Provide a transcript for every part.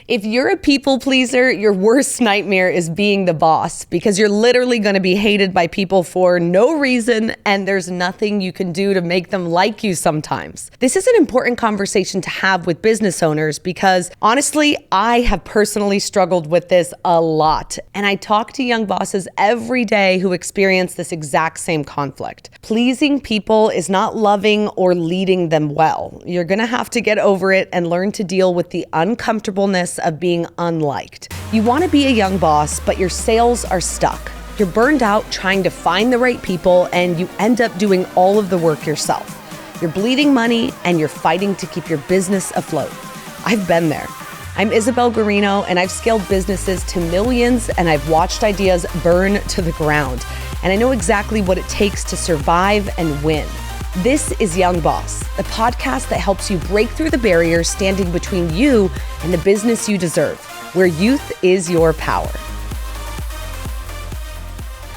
If you're a people pleaser, your worst nightmare is being the boss because you're literally going to be hated by people for no reason and there's nothing you can do to make them like you sometimes. This is an important conversation to have with business owners because honestly, I have personally struggled with this a lot. And I talk to young bosses every day who experience this exact same conflict. Pleasing people is not loving or leading them well. You're going to have to get over it and learn to deal with the uncomfortableness of being unliked. You want to be a young boss, but your sales are stuck. You're burned out trying to find the right people and you end up doing all of the work yourself. You're bleeding money and you're fighting to keep your business afloat. I've been there. I'm Isabelle Guarino and I've scaled businesses to millions and I've watched ideas burn to the ground. And I know exactly what it takes to survive and win. This is Young Boss, the podcast that helps you break through the barriers standing between you and the business you deserve, where youth is your power.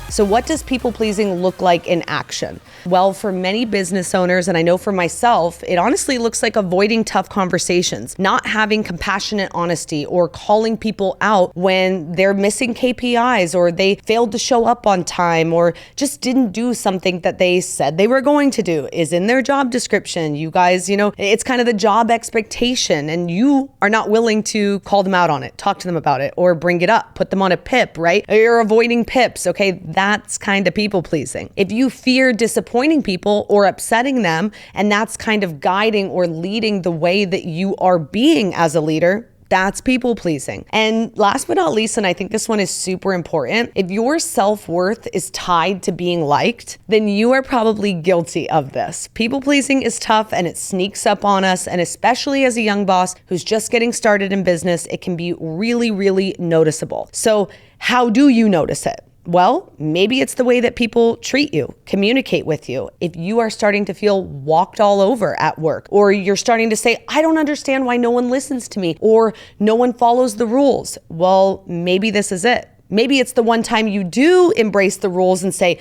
So what does people pleasing look like in action? Well, for many business owners, and I know for myself, it honestly looks like avoiding tough conversations, not having compassionate honesty, or calling people out when they're missing KPIs, or they failed to show up on time, or just didn't do something that they said they were going to do, is in their job description. You guys, it's kind of the job expectation, and you are not willing to call them out on it, talk to them about it, or bring it up, put them on a PIP, right? You're avoiding PIPs, okay? That's kind of people pleasing. If you fear disappointing people or upsetting them, and that's kind of guiding or leading the way that you are being as a leader, that's people pleasing. And last but not least, and I think this one is super important, if your self-worth is tied to being liked, then you are probably guilty of this. People pleasing is tough and it sneaks up on us. And especially as a young boss who's just getting started in business, it can be really, really noticeable. So how do you notice it? Well, maybe it's the way that people treat you, communicate with you. If you are starting to feel walked all over at work, or you're starting to say, I don't understand why no one listens to me, or no one follows the rules. Well, maybe this is it. Maybe it's the one time you do embrace the rules and say,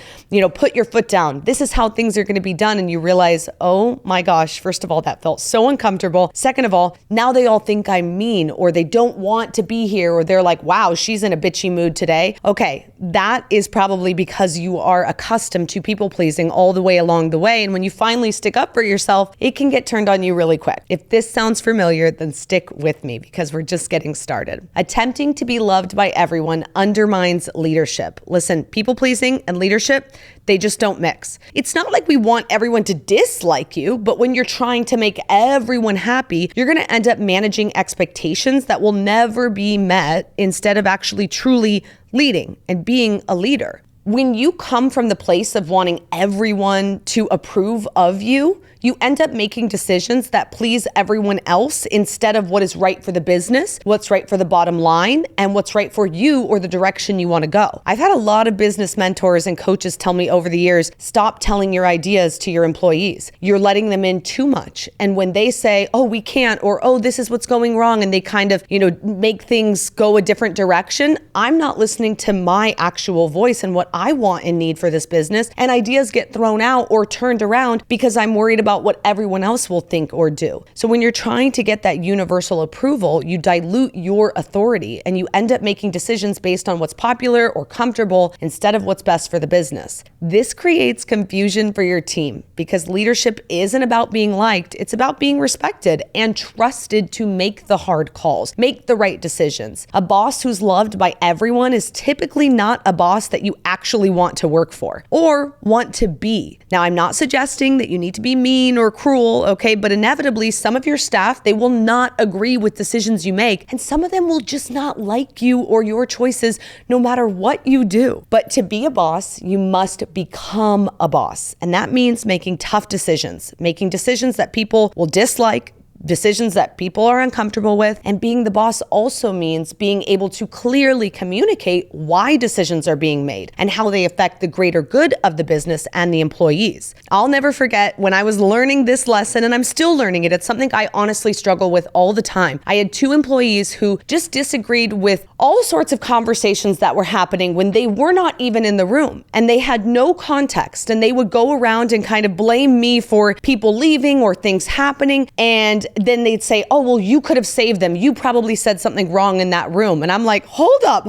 put your foot down. This is how things are going to be done. And you realize, oh my gosh, first of all, that felt so uncomfortable. Second of all, now they all think I'm mean, or they don't want to be here, or they're like, wow, she's in a bitchy mood today. Okay, that is probably because you are accustomed to people pleasing all the way along the way. And when you finally stick up for yourself, it can get turned on you really quick. If this sounds familiar, then stick with me because we're just getting started. Attempting to be loved by everyone undermines leadership. Listen, people pleasing and leadership, they just don't mix. It's not like we want everyone to dislike you, but when you're trying to make everyone happy, you're going to end up managing expectations that will never be met instead of actually truly leading and being a leader. When you come from the place of wanting everyone to approve of you, you end up making decisions that please everyone else instead of what is right for the business, what's right for the bottom line, and what's right for you or the direction you want to go. I've had a lot of business mentors and coaches tell me over the years, stop telling your ideas to your employees. You're letting them in too much. And when they say, oh, we can't, or oh, this is what's going wrong, and they kind of, make things go a different direction, I'm not listening to my actual voice and what I want and need for this business, and ideas get thrown out or turned around because I'm worried about what everyone else will think or do. So when you're trying to get that universal approval, you dilute your authority and you end up making decisions based on what's popular or comfortable instead of what's best for the business. This creates confusion for your team because leadership isn't about being liked, it's about being respected and trusted to make the hard calls, make the right decisions. A boss who's loved by everyone is typically not a boss that you actually want to work for or want to be. Now, I'm not suggesting that you need to be mean or cruel, okay? But inevitably, some of your staff, they will not agree with decisions you make, and some of them will just not like you or your choices no matter what you do. But to be a boss, you must become a boss. And that means making tough decisions, making decisions that people will dislike, decisions that people are uncomfortable with. And being the boss also means being able to clearly communicate why decisions are being made and how they affect the greater good of the business and the employees. I'll never forget when I was learning this lesson, and I'm still learning it. It's something I honestly struggle with all the time. I had two employees who just disagreed with all sorts of conversations that were happening when they were not even in the room, and they had no context, and they would go around and kind of blame me for people leaving or things happening. And And then they'd say, oh, well, you could have saved them. You probably said something wrong in that room. And I'm like, hold up.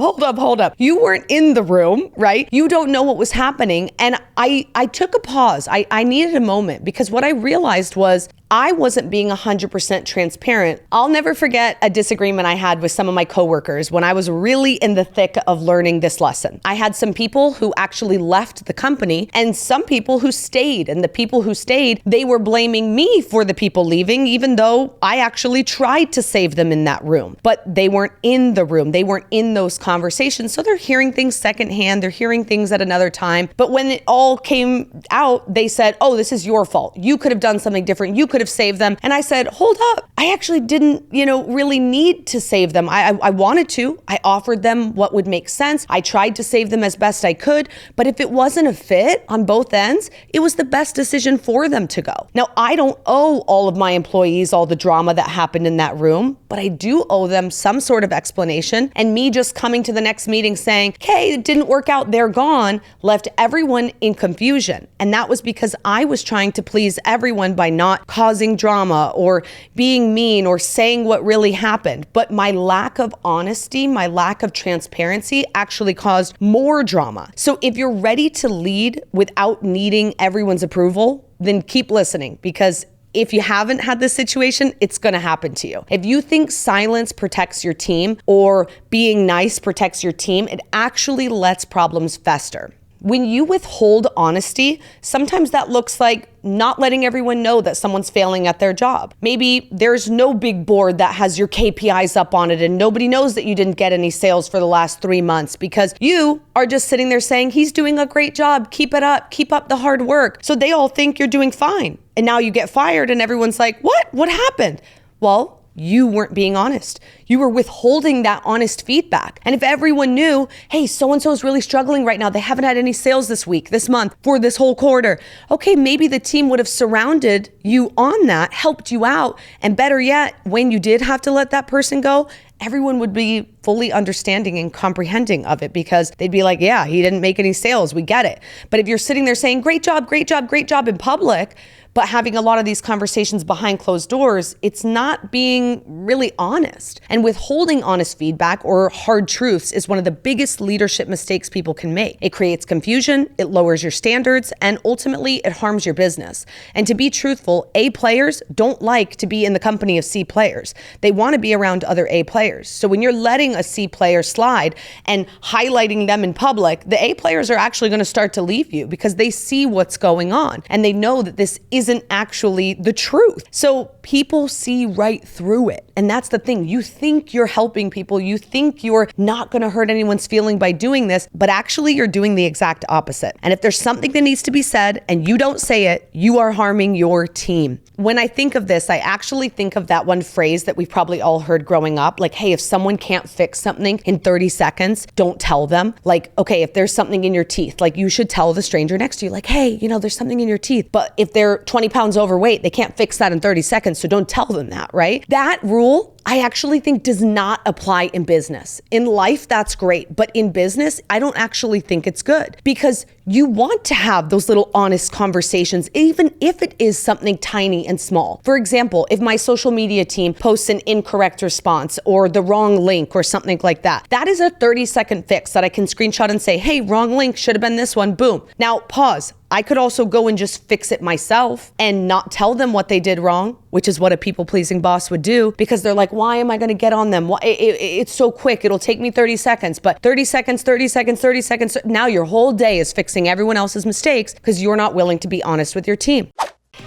You weren't in the room, right? You don't know what was happening. And I took a pause. I needed a moment, because what I realized was I wasn't being 100% transparent. I'll never forget a disagreement I had with some of my coworkers when I was really in the thick of learning this lesson. I had some people who actually left the company and some people who stayed. And the people who stayed, they were blaming me for the people leaving, even though I actually tried to save them in that room. But they weren't in the room. They weren't in those conversations. So they're hearing things secondhand. They're hearing things at another time. But when it all came out, they said, oh, this is your fault. You could have done something different. You could have saved them. And I said, hold up. I actually didn't, really need to save them. I wanted to. I offered them what would make sense. I tried to save them as best I could. But if it wasn't a fit on both ends, it was the best decision for them to go. Now, I don't owe all of my employees all the drama that happened in that room, but I do owe them some sort of explanation. And me just coming to the next meeting saying, okay, it didn't work out, they're gone, left everyone in confusion. And that was because I was trying to please everyone by not causing drama or being mean or saying what really happened. But my lack of honesty, my lack of transparency actually caused more drama. So if you're ready to lead without needing everyone's approval, then keep listening, because if you haven't had this situation, it's going to happen to you. If you think silence protects your team or being nice protects your team, it actually lets problems fester. When you withhold honesty, sometimes that looks like not letting everyone know that someone's failing at their job. Maybe there's no big board that has your KPIs up on it and nobody knows that you didn't get any sales for the last 3 months because you are just sitting there saying, he's doing a great job, keep it up, keep up the hard work. So they all think you're doing fine. And now you get fired and everyone's like, what? What happened? Well, you weren't being honest. You were withholding that honest feedback. And if everyone knew, hey, so-and-so is really struggling right now. They haven't had any sales this week, this month, for this whole quarter. Okay, maybe the team would have surrounded you on that, helped you out. And better yet, when you did have to let that person go, everyone would be fully understanding and comprehending of it, because they'd be like, yeah, he didn't make any sales. We get it. But if you're sitting there saying, great job, great job, great job in public, but having a lot of these conversations behind closed doors, it's not being really honest. And withholding honest feedback or hard truths is one of the biggest leadership mistakes people can make. It creates confusion, it lowers your standards, and ultimately it harms your business. And to be truthful, A players don't like to be in the company of C players. They want to be around other A players. So when you're letting a C player slide and highlighting them in public, the A players are actually going to start to leave you because they see what's going on and they know that this isn't actually the truth. So people see right through it. And that's the thing. You think you're helping people. You think you're not going to hurt anyone's feeling by doing this, but actually you're doing the exact opposite. And if there's something that needs to be said and you don't say it, you are harming your team. When I think of this, I actually think of that one phrase that we've probably all heard growing up, like, hey, if someone can't fix something in 30 seconds, don't tell them. Like, okay, if there's something in your teeth, like you should tell the stranger next to you, like, hey, there's something in your teeth. But if they're 20 pounds overweight, they can't fix that in 30 seconds. So don't tell them that, right? That rule, I actually think does not apply in business. In life, that's great. But in business, I don't actually think it's good, because you want to have those little honest conversations, even if it is something tiny and small. For example, if my social media team posts an incorrect response or the wrong link or something like that, that is a 30-second fix that I can screenshot and say, hey, wrong link, should have been this one, boom. Now, pause. I could also go and just fix it myself and not tell them what they did wrong, which is what a people-pleasing boss would do, because they're like, why am I going to get on them? It's so quick. It'll take me 30 seconds, but 30 seconds, 30 seconds, 30 seconds. Now your whole day is fixing everyone else's mistakes because you're not willing to be honest with your team.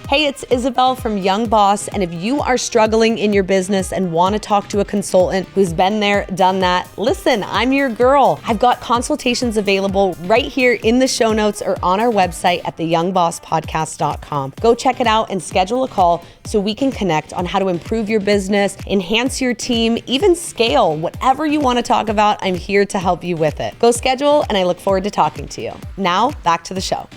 Hey, it's Isabelle from Young Boss, and if you are struggling in your business and want to talk to a consultant who's been there, done that, listen, I'm your girl. I've got consultations available right here in the show notes or on our website at theyoungbosspodcast.com. Go check it out and schedule a call so we can connect on how to improve your business, enhance your team, even scale. Whatever you want to talk about, I'm here to help you with it. Go schedule, and I look forward to talking to you. Now, back to the show.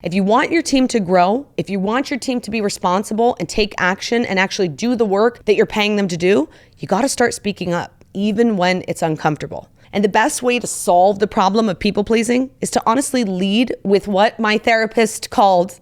If you want your team to grow, if you want your team to be responsible and take action and actually do the work that you're paying them to do, you got to start speaking up, even when it's uncomfortable. And the best way to solve the problem of people pleasing is to honestly lead with what my therapist called,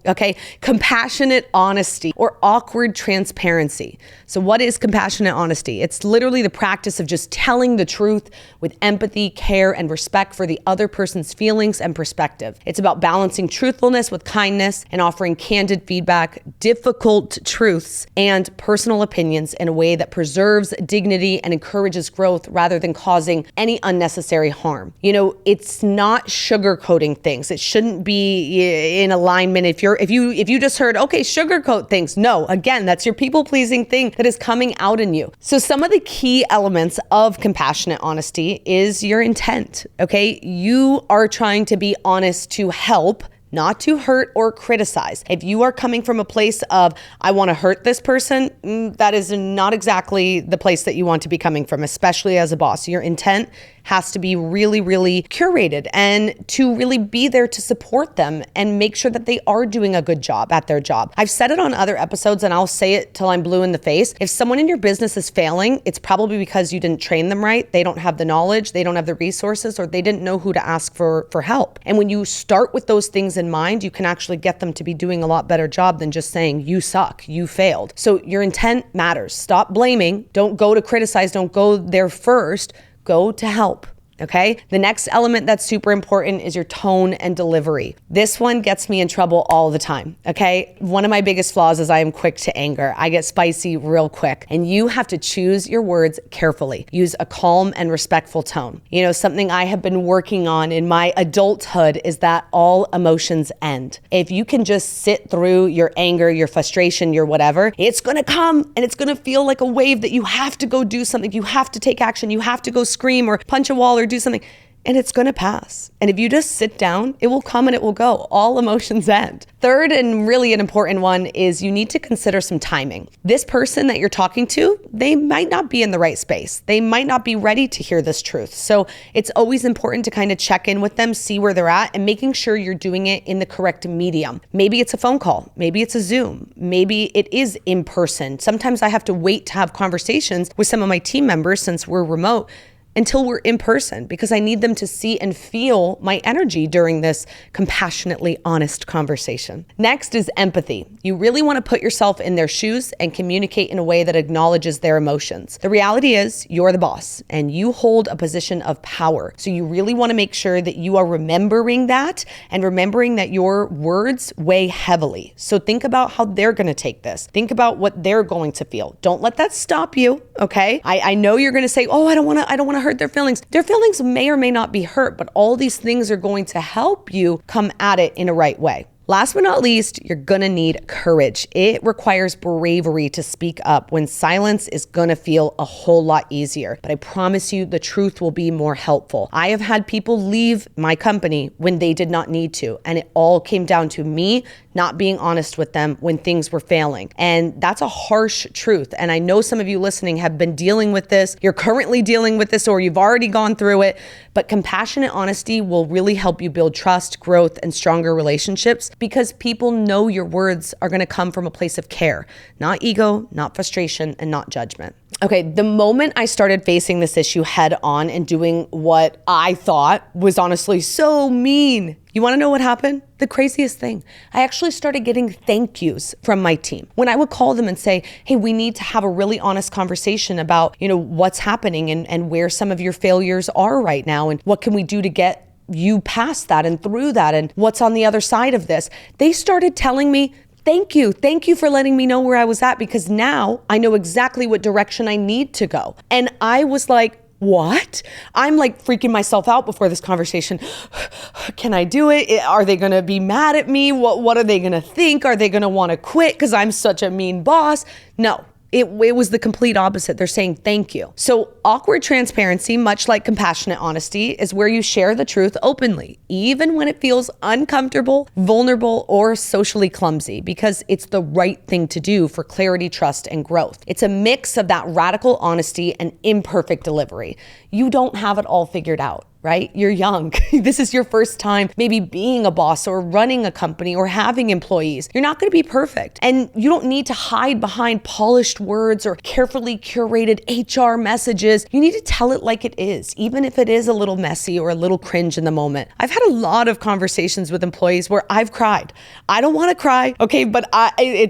compassionate honesty or awkward transparency. So what is compassionate honesty? It's literally the practice of just telling the truth with empathy, care, and respect for the other person's feelings and perspective. It's about balancing truthfulness with kindness and offering candid feedback, difficult truths, and personal opinions in a way that preserves dignity and encourages growth rather than causing any unnecessary harm. It's not sugarcoating things. It shouldn't be in alignment. If you just heard, okay, sugarcoat things. No, again, that's your people-pleasing thing that is coming out in you. So some of the key elements of compassionate honesty is your intent, okay? You are trying to be honest to help, not to hurt or criticize. If you are coming from a place of, I want to hurt this person, that is not exactly the place that you want to be coming from, especially as a boss. Your intent has to be really, really curated and to really be there to support them and make sure that they are doing a good job at their job. I've said it on other episodes and I'll say it till I'm blue in the face. If someone in your business is failing, it's probably because you didn't train them right. They don't have the knowledge, they don't have the resources, or they didn't know who to ask for help. And when you start with those things in mind, you can actually get them to be doing a lot better job than just saying, you suck, you failed. So your intent matters. Stop blaming. Don't go to criticize. Don't go there first. Go to help. Okay. The next element that's super important is your tone and delivery. This one gets me in trouble all the time. Okay. One of my biggest flaws is I am quick to anger. I get spicy real quick, and you have to choose your words carefully. Use a calm and respectful tone. Something I have been working on in my adulthood is that all emotions end. If you can just sit through your anger, your frustration, your whatever, it's going to come and it's going to feel like a wave that you have to go do something. You have to take action. You have to go scream or punch a wall or do something, and it's going to pass. And if you just sit down, it will come and it will go. All emotions end. Third, and really an important one, is you need to consider some timing. This person that you're talking to, they might not be in the right space. They might not be ready to hear this truth. So it's always important to kind of check in with them, see where they're at, and making sure you're doing it in the correct medium. Maybe it's a phone call. Maybe it's a Zoom. Maybe it is in person. Sometimes I have to wait to have conversations with some of my team members since we're remote until we're in person, because I need them to see and feel my energy during this compassionately honest conversation. Next is empathy. You really want to put yourself in their shoes and communicate in a way that acknowledges their emotions. The reality is you're the boss and you hold a position of power. So you really want to make sure that you are remembering that and remembering that your words weigh heavily. So think about how they're going to take this. Think about what they're going to feel. Don't let that stop you, okay? I know you're going to say, oh, I don't want to hurt their feelings. Their feelings may or may not be hurt, but all these things are going to help you come at it in a right way. Last but not least, you're gonna need courage. It requires bravery to speak up when silence is gonna feel a whole lot easier. But I promise you, the truth will be more helpful. I have had people leave my company when they did not need to, and it all came down to me not being honest with them when things were failing. And that's a harsh truth. And I know some of you listening have been dealing with this. You're currently dealing with this, or you've already gone through it. But compassionate honesty will really help you build trust, growth, and stronger relationships, because people know your words are going to come from a place of care, not ego, not frustration, and not judgment. Okay, the moment I started facing this issue head on and doing what I thought was honestly so mean, you want to know what happened? The craziest thing. I actually started getting thank yous from my team. When I would call them and say, hey, we need to have a really honest conversation about, what's happening and where some of your failures are right now, and what can we do to get you past that and through that, and what's on the other side of this. They started telling me, thank you for letting me know where I was at, because now I know exactly what direction I need to go. And I was like, what? I'm like freaking myself out before this conversation. Can I do it? Are they going to be mad at me? What are they going to think? Are they going to want to quit because I'm such a mean boss? No. It was the complete opposite. They're saying thank you. So awkward transparency, much like compassionate honesty, is where you share the truth openly, even when it feels uncomfortable, vulnerable, or socially clumsy, because it's the right thing to do for clarity, trust, and growth. It's a mix of that radical honesty and imperfect delivery. You don't have it all figured out, right? You're young. This is your first time maybe being a boss or running a company or having employees. You're not going to be perfect. And you don't need to hide behind polished words or carefully curated HR messages. You need to tell it like it is, even if it is a little messy or a little cringe in the moment. I've had a lot of conversations with employees where I've cried. I don't want to cry, okay, but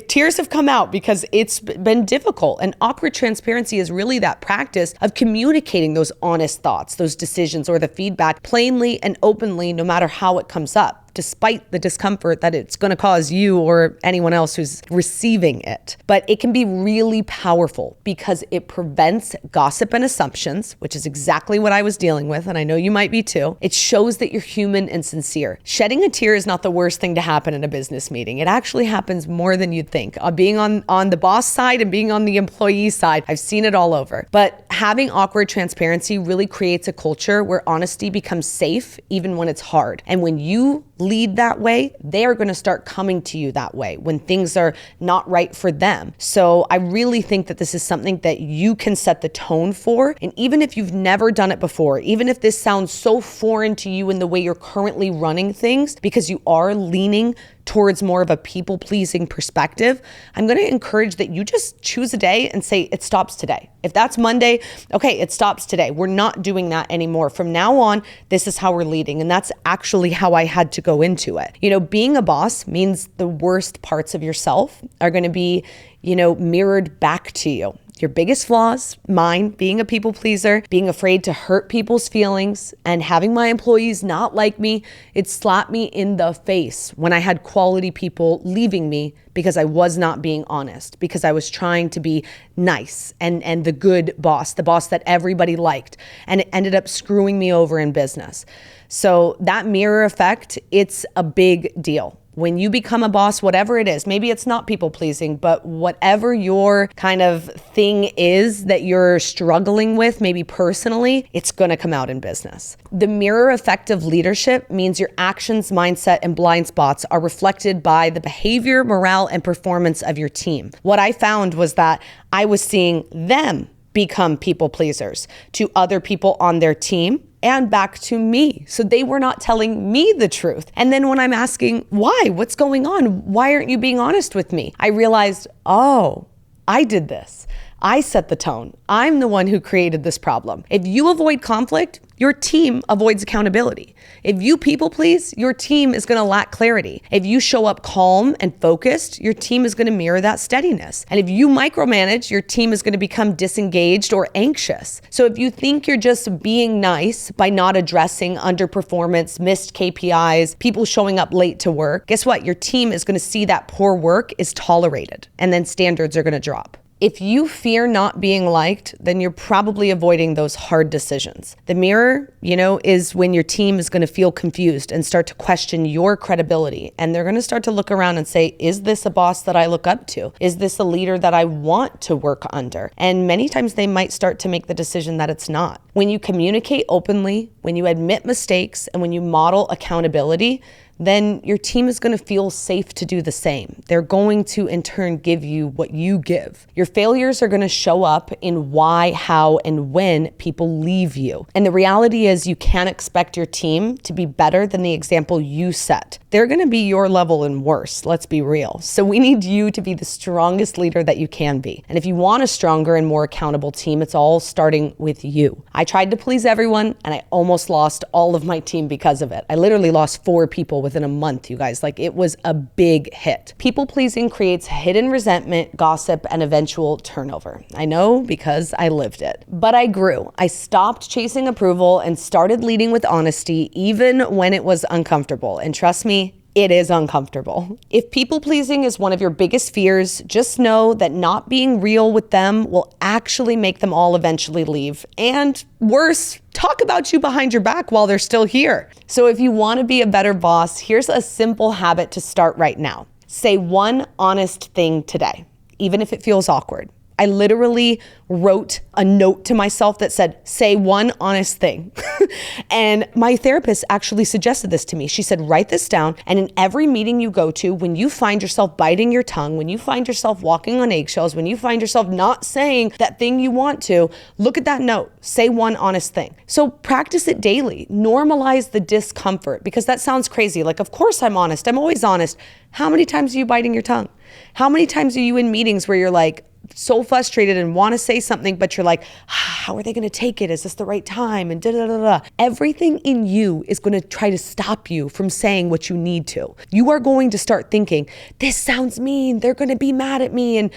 tears have come out because it's been difficult. And awkward transparency is really that practice of communicating those honest thoughts, those decisions, or the feedback plainly and openly, no matter how it comes up, despite the discomfort that it's going to cause you or anyone else who's receiving it. But it can be really powerful because it prevents gossip and assumptions, which is exactly what I was dealing with, and I know you might be too. It shows that you're human and sincere. Shedding a tear is not the worst thing to happen in a business meeting. It actually happens more than you'd think. Being on the boss side and being on the employee side, I've seen it all over. But having awkward transparency really creates a culture where honesty becomes safe even when it's hard. And when you lead that way, they are going to start coming to you that way when things are not right for them. So I really think that this is something that you can set the tone for. And even if you've never done it before, even if this sounds so foreign to you in the way you're currently running things, because you are leaning towards more of a people-pleasing perspective, I'm going to encourage that you just choose a day and say, it stops today. If that's Monday, okay, it stops today. We're not doing that anymore. From now on, this is how we're leading. And that's actually how I had to go into it. Being a boss means the worst parts of yourself are going to be, mirrored back to you. Your biggest flaws, mine, being a people pleaser, being afraid to hurt people's feelings, and having my employees not like me, it slapped me in the face when I had quality people leaving me because I was not being honest, because I was trying to be nice and the good boss, the boss that everybody liked, and it ended up screwing me over in business. So that mirror effect, it's a big deal. When you become a boss, whatever it is, maybe it's not people pleasing, but whatever your kind of thing is that you're struggling with, maybe personally, it's going to come out in business. The mirror effect of leadership means your actions, mindset, and blind spots are reflected by the behavior, morale, and performance of your team. What I found was that I was seeing them become people pleasers to other people on their team and back to me. So they were not telling me the truth. And then when I'm asking, why? What's going on? Why aren't you being honest with me? I realized, oh, I did this. I set the tone. I'm the one who created this problem. If you avoid conflict, your team avoids accountability. If you people please, your team is going to lack clarity. If you show up calm and focused, your team is going to mirror that steadiness. And if you micromanage, your team is going to become disengaged or anxious. So if you think you're just being nice by not addressing underperformance, missed KPIs, people showing up late to work, guess what? Your team is going to see that poor work is tolerated, and then standards are going to drop. If you fear not being liked, then you're probably avoiding those hard decisions. The mirror, is when your team is going to feel confused and start to question your credibility. And they're going to start to look around and say, is this a boss that I look up to? Is this a leader that I want to work under? And many times they might start to make the decision that it's not. When you communicate openly, when you admit mistakes, and when you model accountability, then your team is going to feel safe to do the same. They're going to, in turn, give you what you give. Your failures are going to show up in why, how, and when people leave you. And the reality is you can't expect your team to be better than the example you set. They're going to be your level and worse, let's be real. So we need you to be the strongest leader that you can be. And if you want a stronger and more accountable team, it's all starting with you. I tried to please everyone, and I almost lost all of my team because of it. I literally lost 4 people within a month, you guys. It was a big hit. People pleasing creates hidden resentment, gossip, and eventual turnover. I know because I lived it. But I grew. I stopped chasing approval and started leading with honesty, even when it was uncomfortable. And trust me, it is uncomfortable. If people pleasing is one of your biggest fears, just know that not being real with them will actually make them all eventually leave. And worse, talk about you behind your back while they're still here. So if you want to be a better boss, here's a simple habit to start right now. Say one honest thing today, even if it feels awkward. I literally wrote a note to myself that said, say one honest thing. And my therapist actually suggested this to me. She said, write this down. And in every meeting you go to, when you find yourself biting your tongue, when you find yourself walking on eggshells, when you find yourself not saying that thing you want to, look at that note, say one honest thing. So practice it daily. Normalize the discomfort, because that sounds crazy. Like, of course I'm honest. I'm always honest. How many times are you biting your tongue? How many times are you in meetings where you're like, so frustrated and want to say something, but you're like, how are they going to take it? Is this the right time? And da-da-da-da. Everything in you is going to try to stop you from saying what you need to. You are going to start thinking, this sounds mean. They're going to be mad at me. And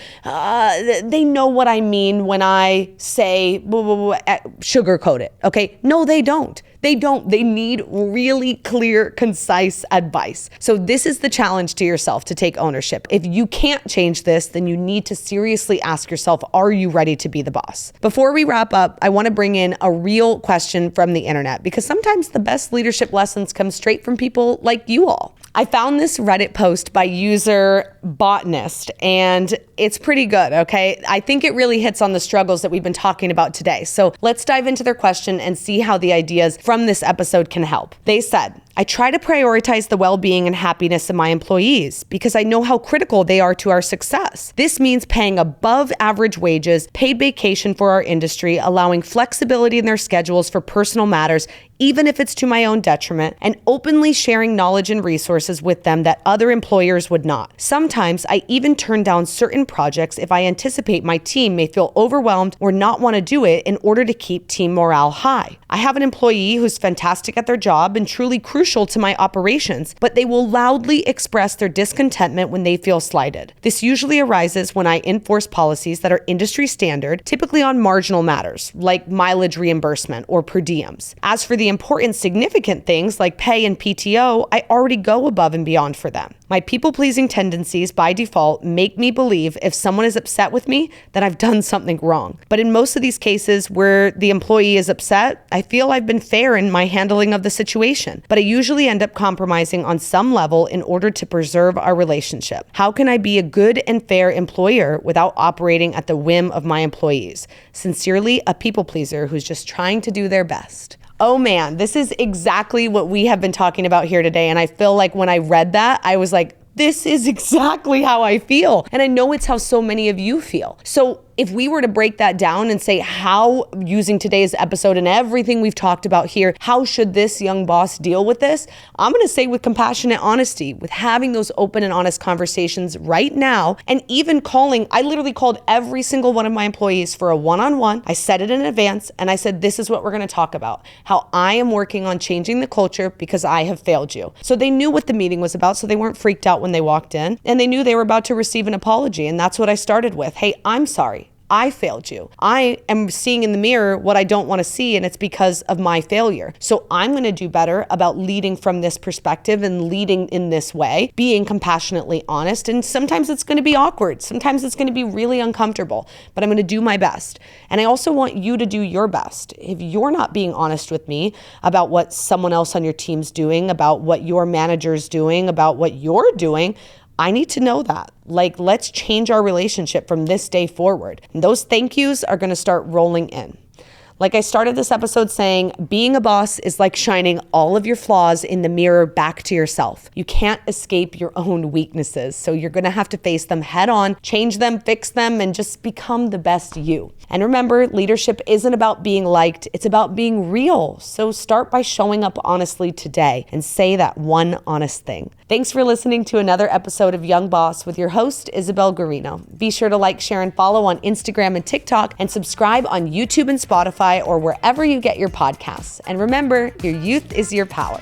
they know what I mean when I say, sugarcoat it. Okay? No, they don't. They don't. They need really clear, concise advice. So this is the challenge to yourself, to take ownership. If you can't change this, then you need to seriously ask yourself, are you ready to be the boss? Before we wrap up, I want to bring in a real question from the internet, because sometimes the best leadership lessons come straight from people like you all. I found this Reddit post by user Botanist, and it's pretty good, okay? I think it really hits on the struggles that we've been talking about today. So let's dive into their question and see how the ideas from this episode can help. They said, I try to prioritize the well-being and happiness of my employees because I know how critical they are to our success. This means paying above average wages, paid vacation for our industry, allowing flexibility in their schedules for personal matters, even if it's to my own detriment, and openly sharing knowledge and resources with them that other employers would not. Sometimes I even turn down certain projects if I anticipate my team may feel overwhelmed or not want to do it in order to keep team morale high. I have an employee who's fantastic at their job and truly crucial to my operations, but they will loudly express their discontentment when they feel slighted. This usually arises when I enforce policies that are industry standard, typically on marginal matters like mileage reimbursement or per diems. As for the important, significant things like pay and PTO, I already go above and beyond for them. My people-pleasing tendencies by default make me believe if someone is upset with me, that I've done something wrong. But in most of these cases where the employee is upset, I feel I've been fair in my handling of the situation, but I usually end up compromising on some level in order to preserve our relationship. How can I be a good and fair employer without operating at the whim of my employees? Sincerely, a people pleaser who's just trying to do their best. Oh man, this is exactly what we have been talking about here today. And I feel like when I read that, I was like, this is exactly how I feel. And I know it's how so many of you feel. So if we were to break that down and say how, using today's episode and everything we've talked about here, how should this young boss deal with this? I'm going to say with compassionate honesty, with having those open and honest conversations right now, and even calling. I literally called every single one of my employees for a one-on-one. I said it in advance and I said, this is what we're going to talk about, how I am working on changing the culture because I have failed you. So they knew what the meeting was about, so they weren't freaked out when they walked in, and they knew they were about to receive an apology. And that's what I started with. Hey, I'm sorry. I failed you. I am seeing in the mirror what I don't want to see, and it's because of my failure. So I'm going to do better about leading from this perspective and leading in this way, being compassionately honest. And sometimes it's going to be awkward. Sometimes it's going to be really uncomfortable, but I'm going to do my best. And I also want you to do your best. If you're not being honest with me about what someone else on your team's doing, about what your manager's doing, about what you're doing, I need to know that. Like, let's change our relationship from this day forward. And those thank yous are going to start rolling in. Like I started this episode saying, being a boss is like shining all of your flaws in the mirror back to yourself. You can't escape your own weaknesses, so you're gonna have to face them head on, change them, fix them, and just become the best you. And remember, leadership isn't about being liked, it's about being real. So start by showing up honestly today and say that one honest thing. Thanks for listening to another episode of Young Boss with your host, Isabelle Guarino. Be sure to like, share, and follow on Instagram and TikTok, and subscribe on YouTube and Spotify or wherever you get your podcasts. And remember, your youth is your power.